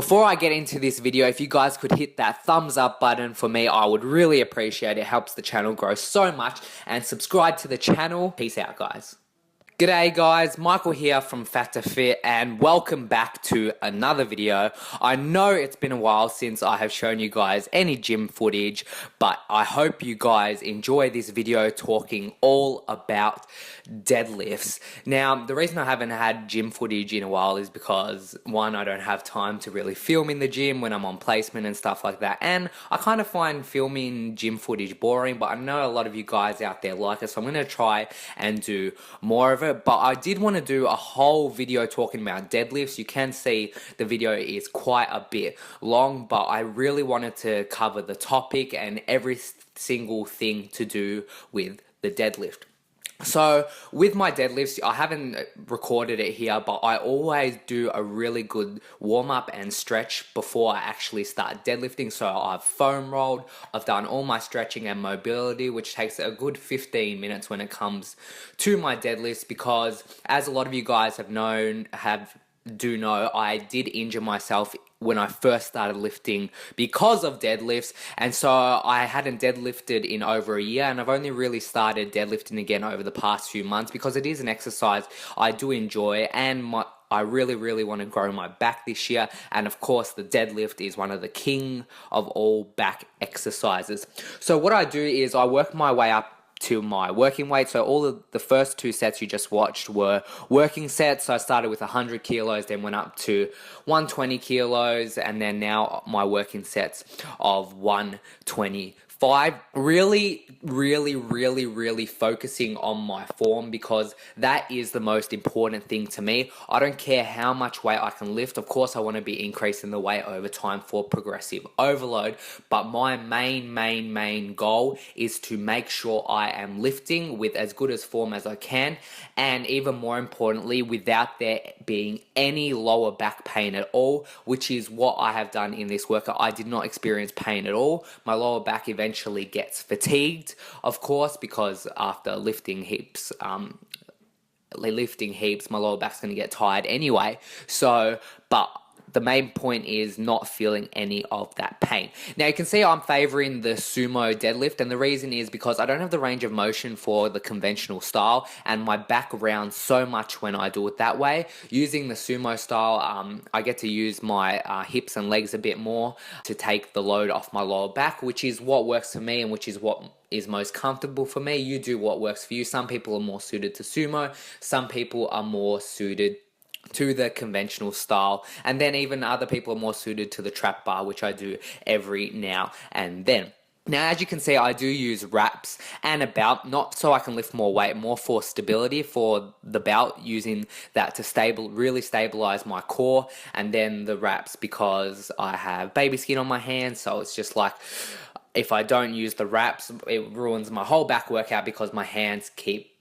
Before I get into this video, if you guys could hit that thumbs up button for me, I would really appreciate it. It helps the channel grow so much. And subscribe to the channel. Peace out, guys. G'day guys, Michael here from Fat to Fit and welcome back to another video. I know it's been a while since I have shown you guys any gym footage, but I hope you guys enjoy this video talking all about deadlifts. Now, the reason I haven't had gym footage in a while is because, one, I don't have time to really film in the gym when I'm on placement and stuff like that, and I kind of find filming gym footage boring, but I know a lot of you guys out there like it, so I'm going to try and do more of it. But I did want to do a whole video talking about deadlifts. You can see the video is quite a bit long, but I really wanted to cover the topic and every single thing to do with the deadlift. So with my deadlifts, I haven't recorded it here, but I always do a really good warm-up and stretch before I actually start deadlifting. So I've foam rolled, I've done all my stretching and mobility, which takes a good 15 minutes when it comes to my deadlifts, because as a lot of you guys have known, do know, I did injure myself when I first started lifting because of deadlifts, and so I hadn't deadlifted in over a year, and I've only really started deadlifting again over the past few months because it is an exercise I do enjoy, and I really want to grow my back this year, and of course the deadlift is one of the king of all back exercises. So what I do is I work my way up to my working weight. So all of the first two sets you just watched were working sets. So I started with 100 kilos, then went up to 120 kilos, and then now my working sets of 125. Really focusing on my form, because that is the most important thing to me. I don't care how much weight I can lift. Of course, I want to be increasing the weight over time for progressive overload, but my main goal is to make sure I am lifting with as good as form as I can, and even more importantly, without there being any lower back pain at all, which is what I have done in this workout. I did not experience pain at all. My lower back eventually gets fatigued, of course, because after lifting heaps, my lower back's going to get tired anyway. So, but the main point is not feeling any of that pain. Now you can see I'm favoring the sumo deadlift, and the reason is because I don't have the range of motion for the conventional style, and my back rounds so much when I do it that way. Using the sumo style, I get to use my hips and legs a bit more to take the load off my lower back, which is what works for me and which is what is most comfortable for me. You do what works for you. Some people are more suited to sumo, some people are more suited to the conventional style, and then even other people are more suited to the trap bar, which I do every now and then. Now, as you can see, I do use wraps and a belt, not so I can lift more weight, more for stability for the belt, using that to really stabilize my core, and then the wraps because I have baby skin on my hands, so it's just like, if I don't use the wraps, it ruins my whole back workout because my hands keep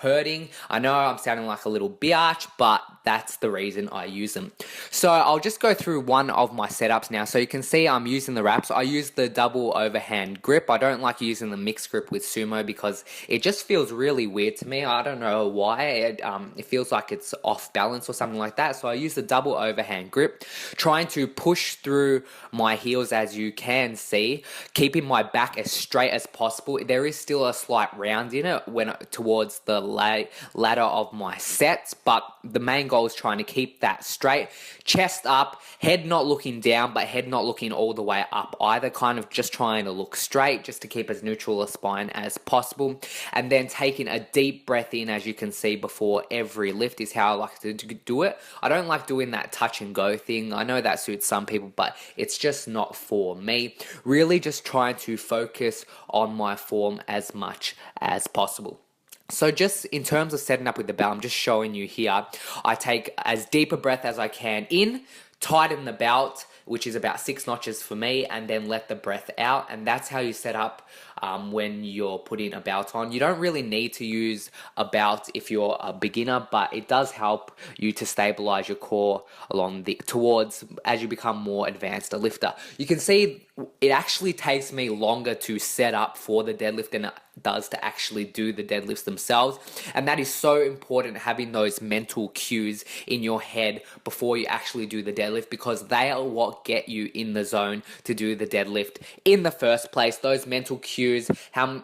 hurting. I know I'm sounding like a little biatch, but that's the reason I use them. So I'll just go through one of my setups now. So you can see I'm using the wraps. I use the double overhand grip. I don't like using the mixed grip with sumo because it just feels really weird to me. I don't know why. It feels like it's off balance or something like that. So I use the double overhand grip, trying to push through my heels, as you can see, keeping my back as straight as possible. There is still a slight round in it towards the ladder of my sets, but the main goal is trying to keep that straight, chest up, head not looking down, but head not looking all the way up either, kind of just trying to look straight, just to keep as neutral a spine as possible. And then taking a deep breath in, as you can see, before every lift is how I like to do it. I don't like doing that touch and go thing. I know that suits some people, but it's just not for me. Really just trying to focus on my form as much as possible. So just in terms of setting up with the belt, I'm just showing you here. I take as deep a breath as I can in, tighten the belt, which is about 6 notches for me, and then let the breath out. And that's how you set up when you're putting a belt on. You don't really need to use a belt if you're a beginner, but it does help you to stabilize your core towards as you become more advanced a lifter. You can see it actually takes me longer to set up for the deadlift does to actually do the deadlifts themselves. And that is so important, having those mental cues in your head before you actually do the deadlift, because they are what get you in the zone to do the deadlift in the first place. Those mental cues,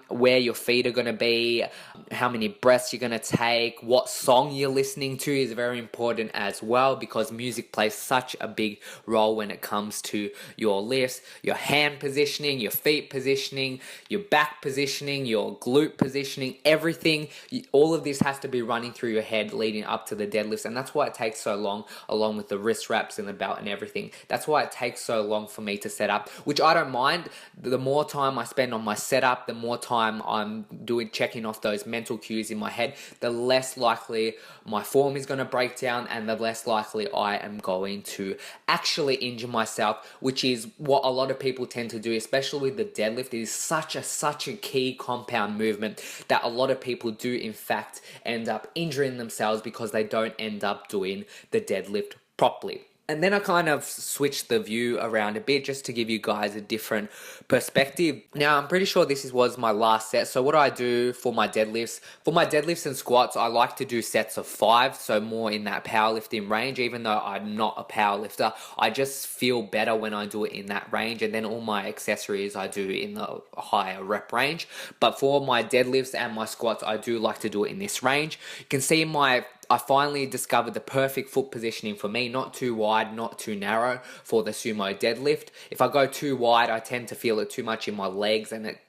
where your feet are going to be, how many breaths you're going to take, what song you're listening to is very important as well, because music plays such a big role when it comes to your lifts, your hand positioning, your feet positioning, your back positioning, your glute positioning, everything. All of this has to be running through your head leading up to the deadlifts, and that's why it takes so long, along with the wrist wraps and the belt and everything. That's why it takes so long for me to set up, which I don't mind. The more time I spend on my setup, the more time I'm checking off those mental cues in my head, the less likely my form is going to break down, and the less likely I am going to actually injure myself, which is what a lot of people tend to do, especially with the deadlift. It is such a key compound movement that a lot of people do in fact end up injuring themselves because they don't end up doing the deadlift properly. And then I kind of switched the view around a bit just to give you guys a different perspective. Now, I'm pretty sure this was my last set. So what I do for my deadlifts and squats, I like to do sets of 5, so more in that powerlifting range. Even though I'm not a powerlifter, I just feel better when I do it in that range. And then all my accessories I do in the higher rep range. But for my deadlifts and my squats, I do like to do it in this range. You can see I finally discovered the perfect foot positioning for me, not too wide, not too narrow for the sumo deadlift. If I go too wide, I tend to feel it too much in my legs and it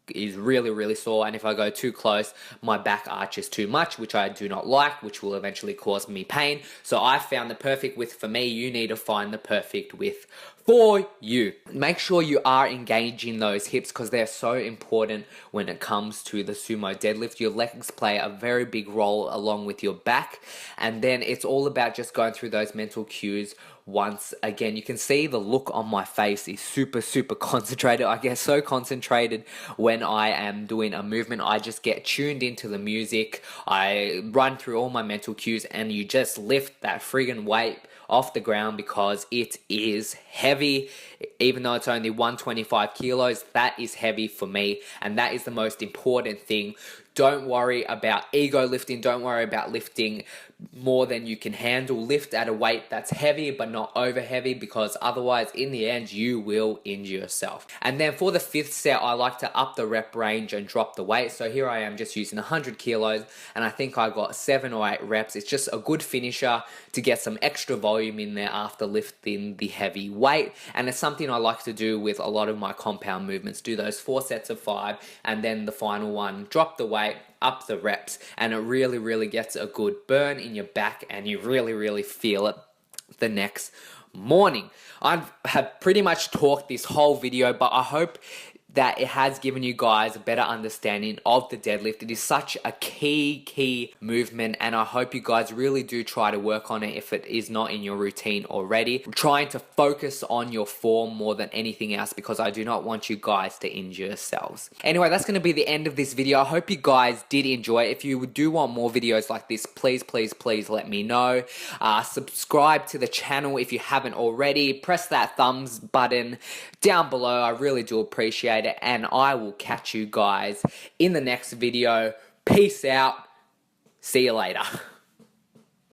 is really sore, and if I go too close, my back arches too much, which I do not like, which will eventually cause me pain. So I found the perfect width for me. You need to find the perfect width for you. Make sure you are engaging those hips, because they're so important when it comes to the sumo deadlift. Your legs play a very big role along with your back, and then it's all about just going through those mental cues. Once again, you can see the look on my face is super concentrated. I get so concentrated when I am doing a movement. I just get tuned into the music. I run through all my mental cues, and you just lift that friggin' weight off the ground because it is heavy. Even though it's only 125 kilos, that is heavy for me, and that is the most important thing. Don't worry about ego lifting. Don't worry about lifting more than you can handle. Lift at a weight that's heavy but not over heavy, because otherwise in the end you will injure yourself. And then for the 5th set, I like to up the rep range and drop the weight. So here I am just using 100 kilos, and I think I got 7 or 8 reps. It's just a good finisher to get some extra volume in there after lifting the heavy weight. And it's something I like to do with a lot of my compound movements. Do those 4 sets of 5, and then the final one, drop the weight, up the reps, and it really gets a good burn in your back, and you really feel it the next morning. I have pretty much talked this whole video, but I hope that it has given you guys a better understanding of the deadlift. It is such a key movement, and I hope you guys really do try to work on it if it is not in your routine already. I'm trying to focus on your form more than anything else, because I do not want you guys to injure yourselves. Anyway, that's going to be the end of this video. I hope you guys did enjoy it. If you do want more videos like this, please let me know. Subscribe to the channel if you haven't already. Press that thumbs button down below. I really do appreciate it, and I will catch you guys in the next video. Peace out. See you later.